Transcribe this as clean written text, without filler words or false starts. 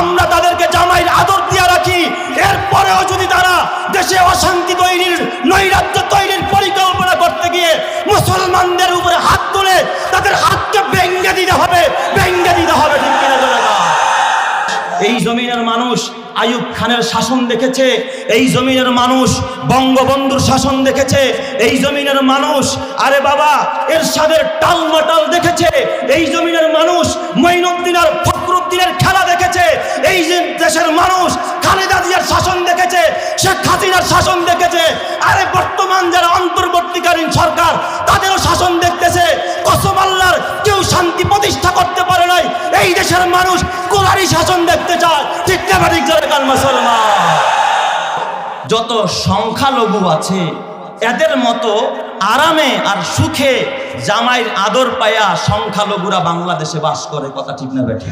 আমরা তাদেরকে জামাইয়ের আদর দিয়ে রাখি, এরপরেও যদি তারা দেশে অশান্তি তৈরির, নৈরাজ্য তৈরির পরিকল্পনা করতে গিয়ে মুসলমানদের উপরে হাত তুলে তাদের হাতকে ভেঙে দিতে হবে, ভেঙে দিতে হবে। ঠিক কিনা বলে না? এই জমিনের মানুষ আইয়ুব খানের শাসন দেখেছে, এই জমিনের মানুষ বঙ্গবন্ধুর শাসন দেখেছে, এই জমিনের মানুষ আরে বাবা এরশাদের টালমাটাল দেখেছে, এই জমিনের মানুষ মঈনুদ্দিন আর ফখরুদ্দিনের খেলা দেখেছে, এই দেশের মানুষ খালেদা জিয়ার শাসন দেখেছে, শেখ হাসিনার শাসন দেখেছে। আরে বর্তমান যারা অন্তর্বর্তীকালীন সরকার তাদেরও শাসন দেখতেছে। কসম আল্লাহর, কেউ শান্তি প্রতিষ্ঠা করতে পারে নাই। এই দেশের মানুষ কোলারি শাসন দেখতে চায়। ঠিক না ঠিক জোরে কান মুসলমান। যত সংখ্যালঘু আছে এদের মতো আরামে আর সুখে জামাইয়ের আদর পায়া সংখ্যালঘুরা বাংলাদেশে বাস করে। কথা ঠিক না বেঠিক?